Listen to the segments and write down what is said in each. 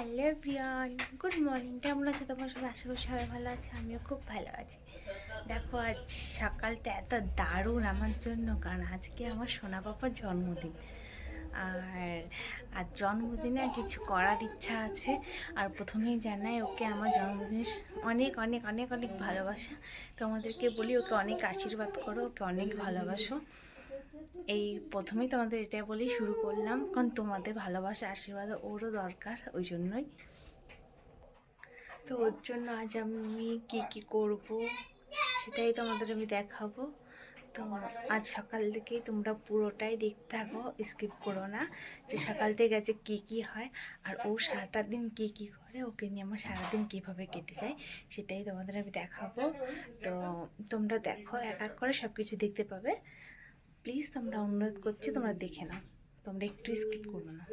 Hello everyone, good morning. কেমন আছো তোমার সবাই? আশা করি সবাই ভালো আছে, আমিও খুব ভালো আছি। দেখো আজ সকালটা এত দারুণ আমার জন্য, কারণ আজকে আমার সোনা পাপার জন্মদিন। আর আর জন্মদিনে কিছু করার ইচ্ছা আছে। আর প্রথমেই জানাই ওকে আমার জন্মদিনের অনেক অনেক অনেক অনেক ভালোবাসা। তোমাদেরকে বলি ওকে অনেক আশীর্বাদ করো, ওকে অনেক ভালোবাসো। এই প্রথমেই তোমাদের এটা বলেই শুরু করলাম, কারণ তোমাদের ভালোবাসা আশীর্বাদ ওরও দরকার, ওই জন্যই। তো ওর জন্য আজ আমি কি করব সেটাই তোমাদের আমি দেখাবো। তো আজ সকাল থেকেই তোমরা পুরোটাই দেখতে থাকো, স্কিপ করো না, যে সকাল থেকে আজকে কী হয় আর ও সারাটা দিন কী করে, ওকে নিয়ে আমার সারাদিন কীভাবে কেটে যায় সেটাই তোমাদের আমি দেখাবো। তো তোমরা দেখো, এক এক করে সব কিছু দেখতে পাবে। প্লিজ তোমরা অনুরোধ করছি, তোমরা দেখে নাও, তোমরা একটু স্কিপ করবে না।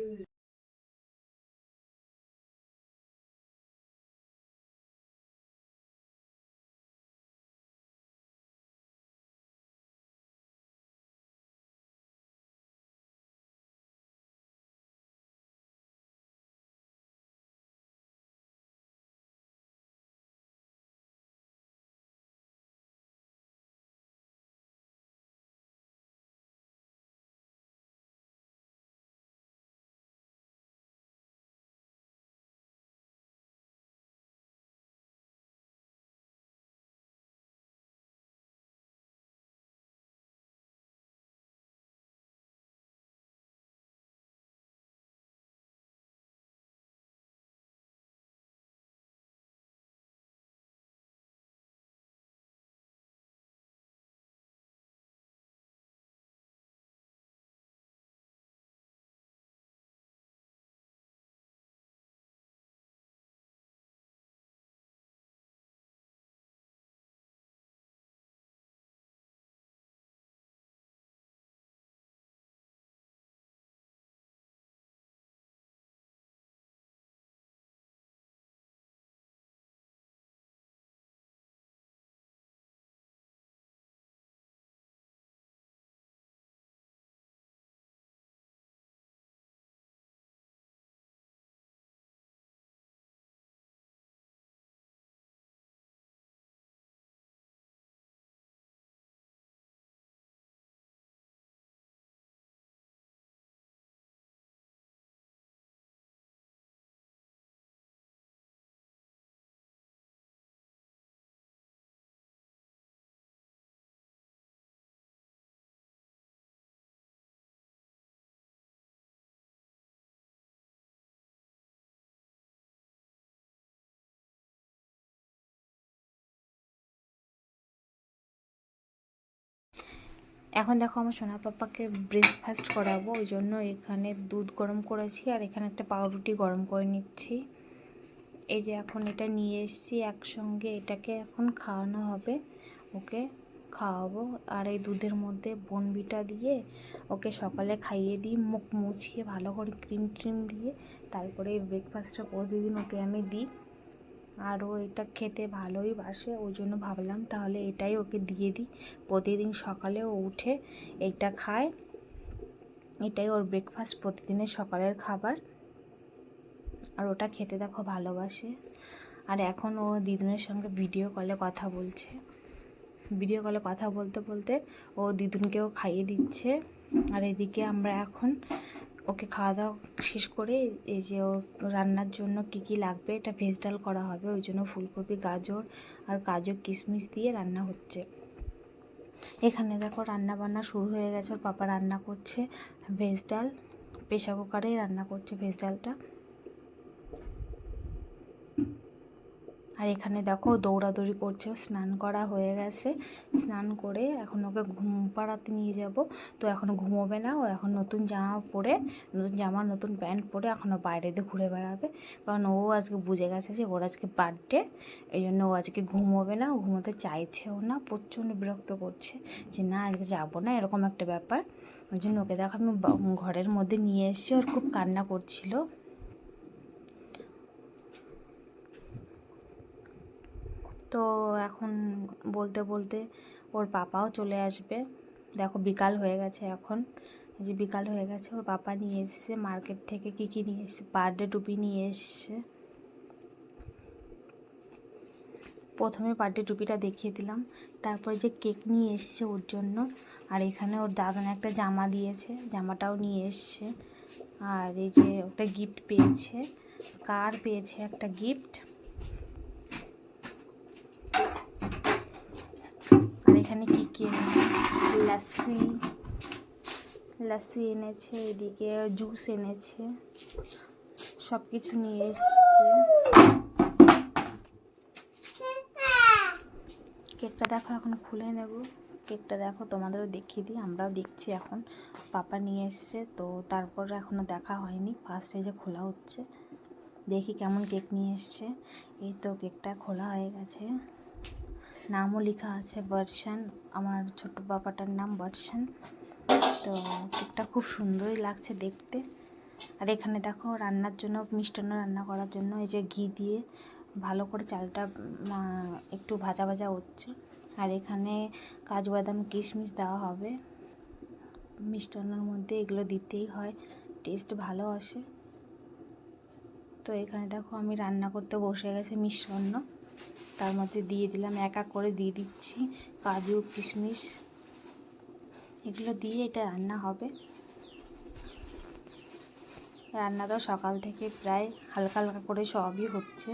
এখন দেখো আমার সোনা পাপাকে ব্রেকফাস্ট করাবো, ওই জন্য এখানে দুধ গরম করেছি আর এখানে একটা পাউরুটি গরম করে নিচ্ছি। এই যে এখন এটা নিয়ে এসেছি একসঙ্গে, এটাকে এখন খাওয়ানো হবে, ওকে খাওয়াবো। আর এই দুধের মধ্যে বোনবিটা দিয়ে ওকে সকালে খাইয়ে দিই, মুখ মুছিয়ে ভালো করে ক্রিম ট্রিম দিয়ে, তারপরে এই ব্রেকফাস্টটা প্রতিদিন ওকে আমি দিই। আর ও এটা খেতে ভালোই বাসে, ওই জন্য ভাবলাম তাহলে এটাই ওকে দিয়ে দিই। প্রতিদিন সকালে ও উঠে এইটা খায়, এটাই ওর ব্রেকফাস্ট, প্রতিদিনের সকালের খাবার। আর ওটা খেতে দেখো ভালোবাসে। আর এখন ও দিদুনের সঙ্গে ভিডিও কলে কথা বলছে, ভিডিও কলে কথা বলতে বলতে ও দিদুনকেও খাইয়ে দিচ্ছে। আর এদিকে আমরা এখন ওকে খাওয়া দাওয়া শেষ করে, এই যে ও রান্নার জন্য কি লাগবে, এটা ভেজ ডাল করা হবে, ওই জন্য ফুলকপি, গাজর আর কাজু কিশমিশ দিয়ে রান্না হচ্ছে। এখানে দেখো রান্না বান্না শুরু হয়ে গেছে, ওর পাপা রান্না করছে ভেজ ডাল, প্রেসার কুকারেই রান্না করছে ভেজ ডালটা। আর এখানে দেখো দৌড়াদৌড়ি করছে, স্নান করা হয়ে গেছে, স্নান করে এখন ওকে ঘুম পাড়াতে নিয়ে যাব। তো এখন ঘুমোবে না, ও এখন নতুন জামা পরে, নতুন জামা নতুন প্যান্ট পরে এখনও বাইরে দিয়ে ঘুরে বেড়াবে, কারণ ও আজকে বুঝে গেছে যে ওর আজকে বার্থডে, এই জন্য ও আজকে ঘুমোবে না, ও ঘুমোতে চাইছেও না, প্রচণ্ড বিরক্ত করছে যে না আজকে যাবো না, এরকম একটা ব্যাপার। ওই জন্য ওকে দেখো আমি ঘরের মধ্যে নিয়ে এসেছি, ওর খুব কান্না করছিল। তো এখন বলতে বলতে ওর পাপাও চলে আসবে। দেখো বিকাল হয়ে গেছে এখন, যে বিকাল হয়ে গেছে, ওর পাপা নিয়ে এসছে মার্কেট থেকে। কী নিয়ে এসছে, বার্থডে টুপি নিয়ে এসছে। প্রথমে বার্থডে টুপিটা দেখিয়ে দিলাম, তারপরে যে কেক নিয়ে এসছে ওর জন্য। আর এখানে ওর দাদন একটা জামা দিয়েছে, জামাটাও নিয়ে এসছে। আর এই যে একটা গিফট পেয়েছে, কার পেয়েছে একটা গিফট। আর এখানে কি এনেছে, লাসি এনেছে, এদিকে জুস এনেছে, সব কিছু নিয়ে এসছে। কেকটা দেখো, এখন খুলে নেব। কেকটা দেখো, তোমাদেরও দেখিয়ে দিই, আমরাও দেখছি এখন। পাপা নিয়ে এসছে তো, তারপর এখনও দেখা হয়নি, ফার্স্টে যে খোলা হচ্ছে। দেখি কেমন কেক নিয়ে এসছে। এই তো কেকটা খোলা হয়ে গেছে, নামও লেখা আছে বর্ষণ, আমার ছোট পাপাটার নাম বর্ষণ। তো কেকটা খুব সুন্দরই লাগছে দেখতে। আর এখানে দেখো রান্নার জন্য, মিষ্টান্ন রান্না করার জন্য এই যে ঘি দিয়ে ভালো করে চালটা একটু ভাজা ভাজা হচ্ছে। আর এখানে কাজু বাদাম কিশমিশ দেওয়া হবে মিষ্টান্নর মধ্যে, এগুলো দিতেই হয়, টেস্ট ভালো আসে। তো এখানে দেখো আমি রান্না করতে বসে গেছে মিষ্টান্ন, তার মধ্যে দিয়ে দিলাম, এক এক করে দিয়ে দিচ্ছি কাজু কিশমিশ, এগুলো দিয়ে এটা রান্না হবে। রান্নাটা সকাল থেকে প্রায় হালকা হালকা করে সবই হচ্ছে।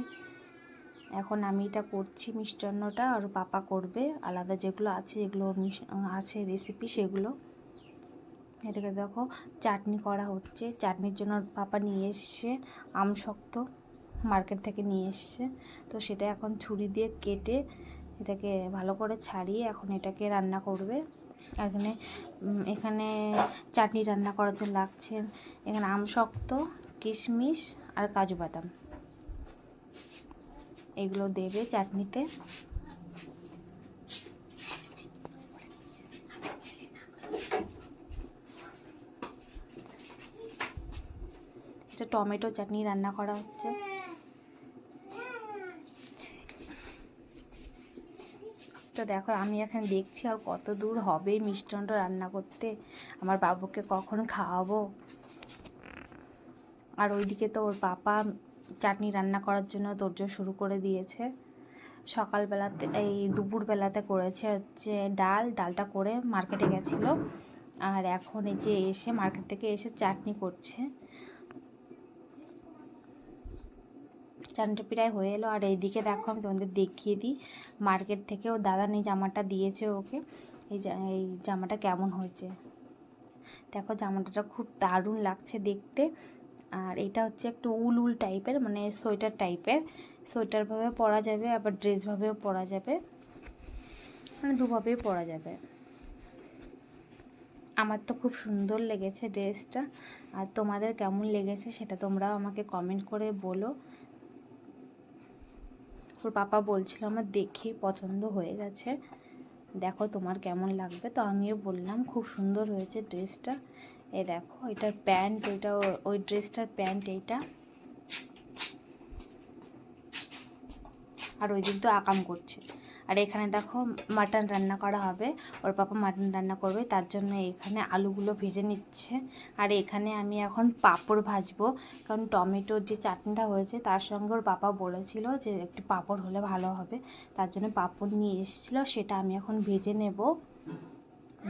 এখন আমি এটা করছি মিষ্টান্নটা, আর পাপা করবে আলাদা যেগুলো আছে, যেগুলো আছে রেসিপি সেগুলো। এটাকে দেখো চাটনি করা হচ্ছে, চাটনির জন্য পাপা নিয়ে এসছে আমশক্ত, মার্কেট থেকে নিয়ে এসছে। তো সেটা এখন ছুরি দিয়ে কেটে এটাকে ভালো করে ছাড়িয়ে এখন এটাকে রান্না করবে। এখানে চাটনি রান্না করার জন্য লাগছে এখানে আমশক্ত, কিশমিশ আর কাজু বাদাম, এগুলো দেবে চাটনিতে। এটা টমেটো চাটনি রান্না করা হচ্ছে। তো দেখো আমি এখানে দেখছি আর কত দূর হবে মিষ্টান্ন রান্না করতে, আমার বাবুকে কখন খাওয়াবো। আর ওইদিকে তো ওর পাপা চাটনি রান্না করার জন্য তোড়জোড় শুরু করে দিয়েছে। সকালবেলাতে, এই দুপুরবেলাতে করেছে হচ্ছে ডালটা করে মার্কেটে গেছিলো, আর এখন এই যে এসে মার্কেট থেকে এসে চাটনি করছে। চাটনিটা প্রায় হয়ে এলো। আর এইদিকে দেখো আমি তোমাদের দেখিয়ে দিই, মার্কেট থেকে ও দাদা এই জামাটা দিয়েছে ওকে, এই জামাটা কেমন হয়েছে দেখো, জামাটা খুব দারুণ লাগছে দেখতে। আর এটা হচ্ছে একটু উল টাইপের, মানে সোয়েটার টাইপের, সোয়েটারভাবে পরা যাবে, আবার ড্রেসভাবেও পরা যাবে, মানে দুভাবেই পরা যাবে। আমার তো খুব সুন্দর লেগেছে ড্রেসটা, আর তোমাদের কেমন লেগেছে সেটা তোমরাও আমাকে কমেন্ট করে বলো। ওর পাপা বলছিল আমার দেখে পছন্দ হয়ে গেছে, দেখো তোমার কেমন লাগবে। তো আমিও বললাম খুব সুন্দর হয়েছে ড্রেসটা। এই দেখো এটার প্যান্ট, ওইটা ওই ড্রেসটার প্যান্ট এইটা। আর ওই দিন তো আকাম করছে। আর এখানে দেখো মাটন রান্না করা হবে, ওর পাপা মাটন রান্না করবে, তার জন্য এখানে আলুগুলো ভেজে নিচ্ছে। আর এখানে আমি এখন পাঁপড় ভাজবো, কারণ টমেটোর যে চাটনিটা হয়েছে তার সঙ্গে ওর পাপা বলেছিল যে একটু পাঁপড় হলে ভালো হবে, তার জন্য পাঁপড় নিয়ে এসেছিলো, সেটা আমি এখন ভেজে নেব।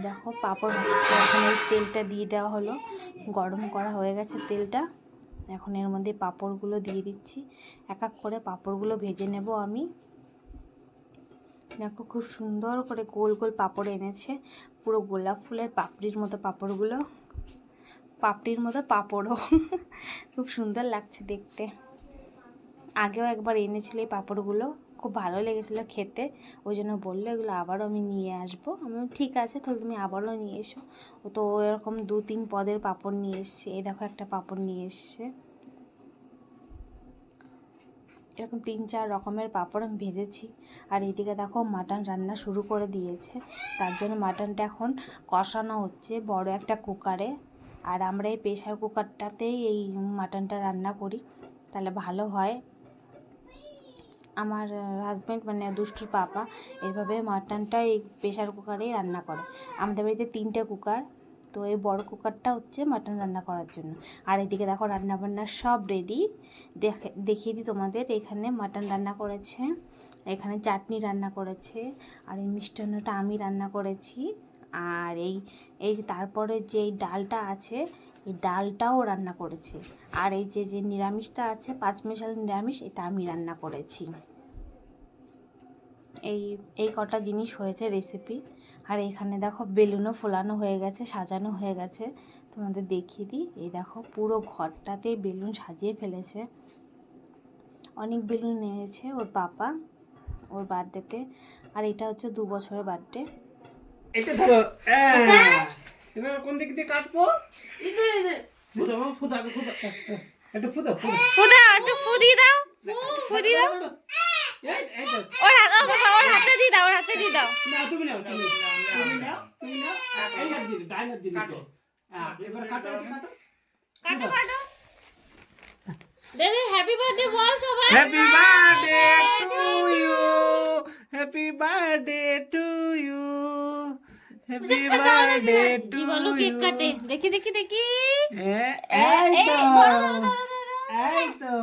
দেখো পাঁপড় ভাজতে এখন এই তেলটা দিয়ে দেওয়া হলো, গরম করা হয়ে গেছে তেলটা, এখন এর মধ্যে পাঁপড়গুলো দিয়ে দিচ্ছি, এক এক করে পাঁপড়গুলো ভেজে নেব আমি। দেখো খুব সুন্দর করে গোল গোল পাঁপড় এনেছে, পুরো গোলাপ ফুলের পাপড়ির মতো পাঁপড়গুলো, পাপড়ির মতো পাঁপড়ও খুব সুন্দর লাগছে দেখতে। আগেও একবার এনেছিল এই পাঁপড়গুলো, খুব ভালো লেগেছিলো খেতে, ওই জন্য বললো এগুলো আবারও আমি নিয়ে আসবো। আমি ঠিক আছে তাহলে তুমি আবারও নিয়ে এসো। ও তো এরকম 2-3 পদের পাঁপড় নিয়ে এসছে। এই দেখো একটা পাঁপড় নিয়ে এসছে, এরকম 3-4 রকমের পাঁপড় আমি ভেজেছি। আর এইদিকে দেখো মাটন রান্না শুরু করে দিয়েছে, তার জন্য মাটনটা এখন কষানো হচ্ছে বড় একটা কুকারে। আর আমরা এই প্রেশার কুকারটাতেই এই মাটনটা রান্না করি, তাহলে ভালো হয়। আমার হাজব্যান্ড মানে দুষ্টুর পাপা এইভাবে মাটনটা এই প্রেশার কুকারেই রান্না করে। আমাদের বাড়িতে 3টে কুকার, তো এই বড় কুকারটা হচ্ছে মাটন রান্না করার জন্য। আর এদিকে দেখো রান্না বান্না সব রেডি, দেখিয়ে দিই তোমাদের। এখানে মাটন রান্না করেছে, এখানে চাটনি রান্না করেছে, আর এই মিষ্টান্নটা আমি রান্না করেছি। আর এই যে তারপরে যে ডালটা আছে, এই ডালটাও রান্না করেছি। আর এই যে নিরামিষটা আছে, পাঁচমিশালি নিরামিষ, এটা আমি রান্না করেছি। এই কটা জিনিস হয়েছে রেসিপি। আর এখানে দেখো বেলুনও ফোলানো হয়ে গেছে, সাজানো হয়ে গেছে, তোমাদের দেখিয়ে দিই। এই দেখো পুরো ঘরটাতেই বেলুন সাজিয়ে ফেলেছে, অনেক বেলুন নিয়েছে ওর পাপা ওর বার্থডেতে। আর এটা হচ্ছে 2 বছরের বার্থডে। এটা ধরো, এবার কোন দিক দিয়ে কাটবো? ফুদা ফুদা ফুদা, একটু ফুদা ফুদা ফুদা, একটু ফুদি দাও, ফুদি দাও। ওর হাতে দিয়ে দাও, ওর হাতে দিয়ে দাও। না তুমি নাও, তুমি নাও, এই হাত দিয়ে ডান হাত দিয়ে কাটো। এবার কাটো, কাটো কাটো কাটো। দাদা হ্যাপি বার্থডে বল সবাই। Happy birthday to you, happy birthday to you, happy birthday to you. বলো কেক কাটে, দেখি দেখি দেখি। এই তো, এই তো,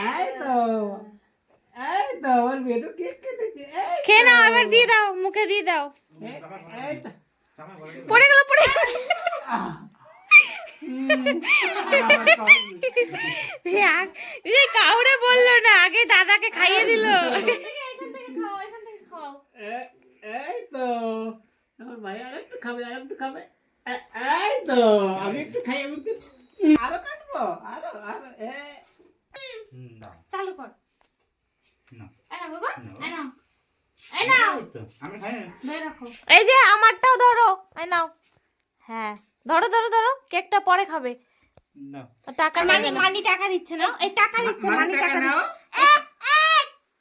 এই তো, এই তো, ওর বেটু কেক কেটেছে। খেয়ে নাও, এবার দিয়ে দাও, মুখে দিয়ে দাও। এই তো, পড়ে গেল, পড়ে গেল। কাউরে বললো না, আগে দাদাকে খাইয়ে দিল। এই তো আমার ভাই আরেকটু খাবে, আরেকটু খাবে। এই তো আমি একটু খাই, আমি একটু আরো কাটবো, আরো আরো। চালু কর। এই যে আমারটাও ধরো, এই নাও। হ্যাঁ ধরো ধরো ধরো, কেকটা পরে খাবে। টাকা মানি টাকা দিচ্ছে না, এই টাকা দিচ্ছে, মানি টাকা নাও। দিচ্ছে।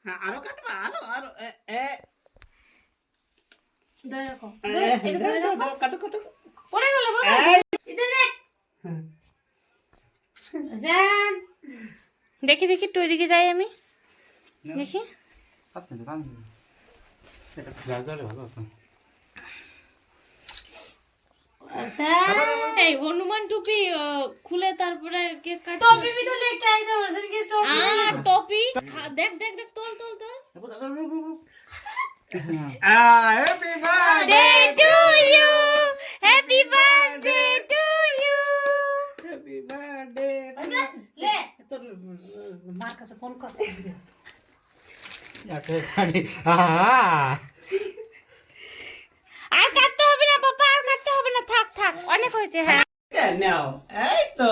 হ্যাঁ আরো কাটবো, আরো আরো। ধরে রাখো, কাটো কাটো। পড়ে গেল বাবা। দেখি দেখি, একটু ওইদিকে যাই আমি, দেখি। এই হনুমান টুপি খুলে তারপরে কেক কাটো। টপি भी तो लेके आई थे वर्षन की टोपी। टोपी देख देख देख, तोल तोल तोल। Happy birthday to you, happy birthday to you, happy birthday ले तो मार का फोन कर আর কাটতে হবে না বাবা, আর কাটতে হবে না, থাক থাক, অনেক হয়েছে। হ্যাঁ নাও, এই তো।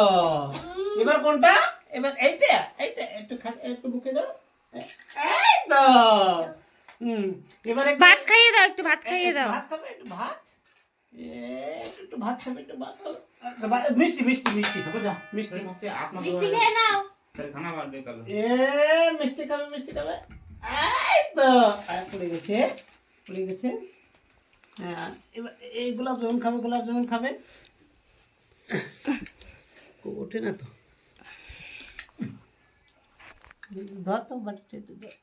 এবার কোনটা? এবার এইটা, এইটা একটু একটু মুখে দাও। এই তো। এবারে ভাত খাইয়ে দাও, একটু ভাত খাইয়ে দাও। ভাত খাবে, একটু ভাত। একটু ভাত খাবে, একটু ভাত খাবে। মিষ্টি মিষ্টি মিষ্টি খাবো, যা মিষ্টি। মিষ্টি খেয়ে নাও। মিষ্টি খাবে, মিষ্টি খাবে। এই তো পড়ে গেছে, পড়ে গেছে। হ্যাঁ এবার এই গোলাপ জামুন খাবে, গোলাপ জামুন খাবে। ওঠে না তো, ধর তো বাটিটা একটু ধর।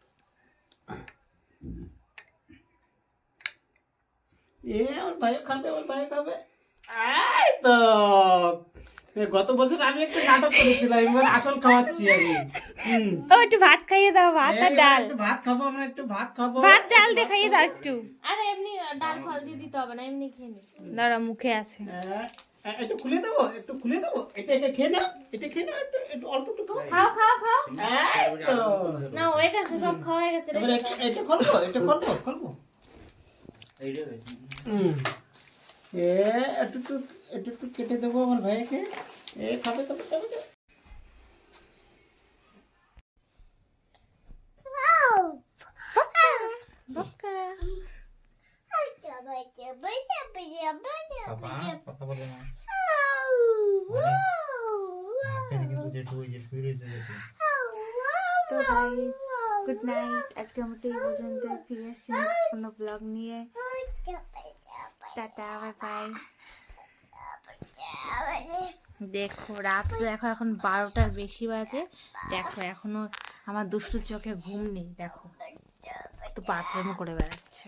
আমার ভাইও খাবে, আমার ভাইও খাবে। এই তো গত বছর আমি একটা নাটক করেছিলাম, এবার আসল খাওয়াচ্ছি আমি। ও একটু ভাত খাইয়ে দাও, ভাত আর ডাল। একটু ভাত খাবো, আমরা একটু ভাত খাবো। ভাত ডাল দিয়ে খাইয়ে দাও একটু। আরে এমনি ডাল ফল দিয়ে দিতে হবে না, এমনি খেয়ে নি। দাঁড়া মুখে আছে। একটু খুলে দেবো, একটু খুলে দেবো। এটা খেয়ে নাও, এটা খেয়ে নাও, একটু একটু অল্প একটু খাও। খাও খাও খাও। এই তো না হয়ে গেছে, সব খাওয়া হয়ে গেছে। এবার এটা খুলবো, এটা খুলবো, খুলবো। একটু একটু একটু একটু কেটে দেবো আমার ভাইকে। খাবে খাবে খাবে খাবে। তো গাইস গুড নাইট, আজকের মতো এই পর্যন্ত। ফিরে আসছি নেক্সট কোনো ব্লগ নিয়ে। Tata, bye bye. দেখো রাত তো দেখো এখন 12টার বেশি বাজে। দেখো এখনো আমার দুষ্টু চোখে ঘুম নেই, দেখো তো বাথরুম করে বেড়াচ্ছে।